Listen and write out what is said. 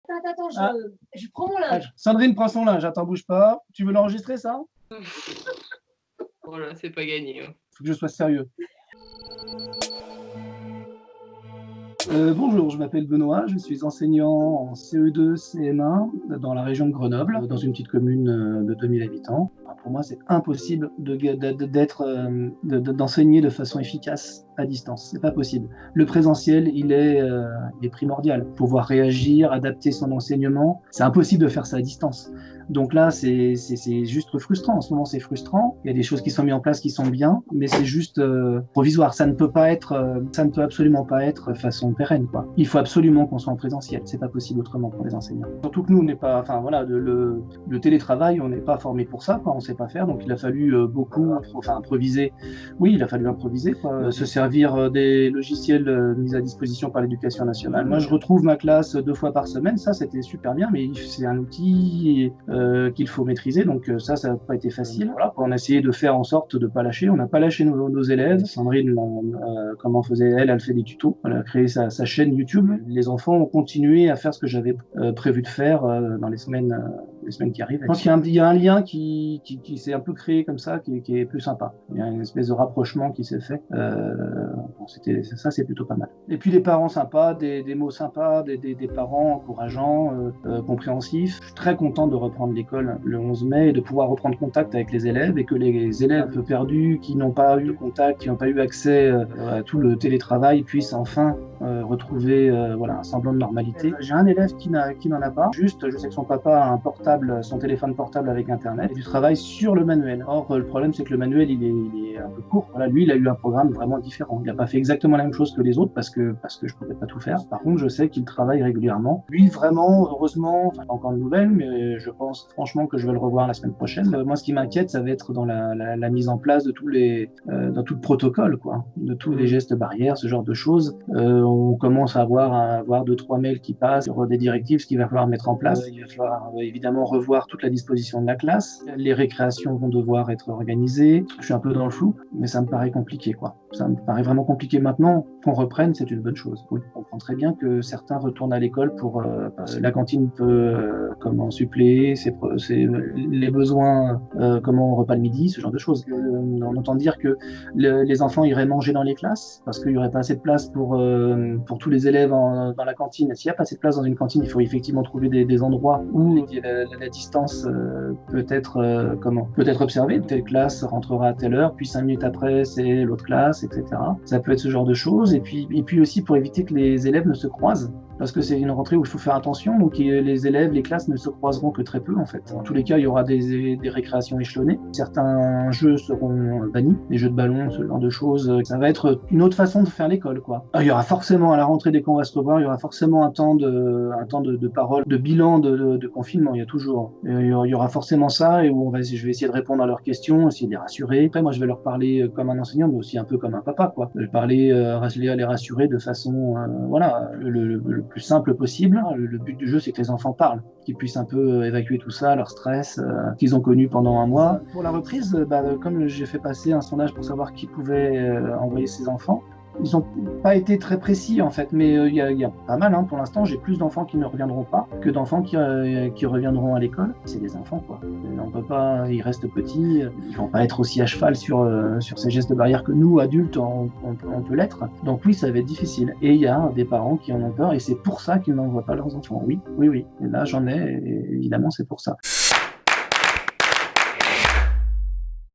Attends, Ah. je prends mon linge. Sandrine prend son linge, attends, bouge pas. Tu veux l'enregistrer, ça? Voilà, c'est pas gagné. Faut que je sois sérieux. Bonjour, je m'appelle Benoît, je suis enseignant en CE2, CM1 dans la région de Grenoble, dans une petite commune de 2000 habitants. Pour moi, c'est impossible d'enseigner de façon efficace à distance. C'est pas possible. Le présentiel, il est primordial. Pouvoir réagir, adapter son enseignement, c'est impossible de faire ça à distance. Donc là, c'est juste frustrant. En ce moment, c'est frustrant. Il y a des choses qui sont mises en place qui sont bien, mais c'est juste provisoire. Ça ne peut absolument pas être façon pérenne, quoi. Il faut absolument qu'on soit en présentiel. C'est pas possible autrement pour les enseignants. Surtout que nous, on n'est pas, enfin voilà, le télétravail, on n'est pas formé pour ça, quoi. On sait pas faire. Donc il a fallu improviser. Oui, il a fallu improviser, quoi. Se servir des logiciels mis à disposition par l'Éducation nationale. Moi, je retrouve ma classe 2 fois par semaine. Ça, c'était super bien, mais c'est un outil qu'il faut maîtriser. Donc ça n'a pas été facile. Voilà, on a essayé de faire en sorte de ne pas lâcher. On n'a pas lâché nos élèves. Sandrine, comment faisait elle fait des tutos. Elle a créé sa chaîne YouTube. Les enfants ont continué à faire ce que j'avais prévu de faire dans les semaines qui arrivent. Je pense qu'il y a un lien qui s'est un peu créé comme ça, qui est plus sympa. Il y a une espèce de rapprochement qui s'est fait. Ça, c'est plutôt pas mal. Et puis des parents sympas, des mots sympas, des parents encourageants, compréhensifs. Je suis très content de reprendre l'école le 11 mai et de pouvoir reprendre contact avec les élèves et que les élèves un peu perdus, qui n'ont pas eu contact, qui n'ont pas eu accès à tout le télétravail, puissent enfin retrouver un semblant de normalité. J'ai un élève qui n'en a pas. Juste, je sais que son papa a son téléphone portable avec Internet et du travail sur le manuel. Or, le problème, c'est que le manuel, il est un peu court. Voilà, lui, il a eu un programme vraiment différent. Il n'a pas fait exactement la même chose que les autres parce que je pouvais pas tout faire. Par contre, je sais qu'il travaille régulièrement. Lui, vraiment, heureusement, pas encore de nouvelles, mais je pense franchement que je vais le revoir la semaine prochaine. Moi, ce qui m'inquiète, ça va être dans la mise en place de dans tout le protocole, quoi, de tous les gestes barrières, ce genre de choses. On commence à avoir 2-3 mails qui passent sur des directives, ce qu'il va falloir mettre en place. Il va falloir évidemment revoir toute la disposition de la classe. Les récréations vont devoir être organisées. Je suis un peu dans le flou, mais ça me paraît compliqué, quoi. Ça me paraît vraiment compliqué maintenant. Qu'on reprenne, c'est une bonne chose. Oui, on comprend très bien que certains retournent à l'école pour la cantine peut comment suppléer les besoins, comment repas le midi, ce genre de choses. On entend dire que les enfants iraient manger dans les classes parce qu'il n'y aurait pas assez de place pour tous les élèves dans la cantine. S'il n'y a pas assez de place dans une cantine, il faut effectivement trouver des endroits où la distance peut être observée. Telle classe rentrera à telle heure, puis 5 minutes après, c'est l'autre classe, etc. Ça peut être ce genre de choses. Et puis aussi pour éviter que les élèves ne se croisent. Parce que c'est une rentrée où il faut faire attention, donc les élèves, les classes ne se croiseront que très peu en fait. En tous les cas, il y aura des récréations échelonnées. Certains jeux seront bannis, les jeux de ballon, ce genre de choses. Ça va être une autre façon de faire l'école, quoi. Il y aura forcément, à la rentrée, dès qu'on va se revoir, il y aura forcément un temps de parole, de bilan de confinement, il y a toujours. Il y aura forcément ça, et où je vais essayer de répondre à leurs questions, essayer de les rassurer. Après, moi, je vais leur parler comme un enseignant, mais aussi un peu comme un papa, quoi. Je vais parler, les rassurer de façon, le plus simple possible. Le but du jeu, c'est que les enfants parlent, qu'ils puissent un peu évacuer tout ça, leur stress qu'ils ont connu pendant un mois. Pour la reprise, comme j'ai fait passer un sondage pour savoir qui pouvait envoyer ses enfants, ils n'ont pas été très précis en fait, mais il y a pas mal. Pour l'instant, j'ai plus d'enfants qui ne reviendront pas que d'enfants qui reviendront à l'école. C'est des enfants, quoi. On peut pas, ils restent petits, ils vont pas être aussi à cheval sur ces gestes barrières que nous, adultes, on peut l'être. Donc oui, ça va être difficile. Et il y a des parents qui en ont peur, et c'est pour ça qu'ils n'envoient pas leurs enfants. Oui. Et là, j'en ai, et évidemment, c'est pour ça.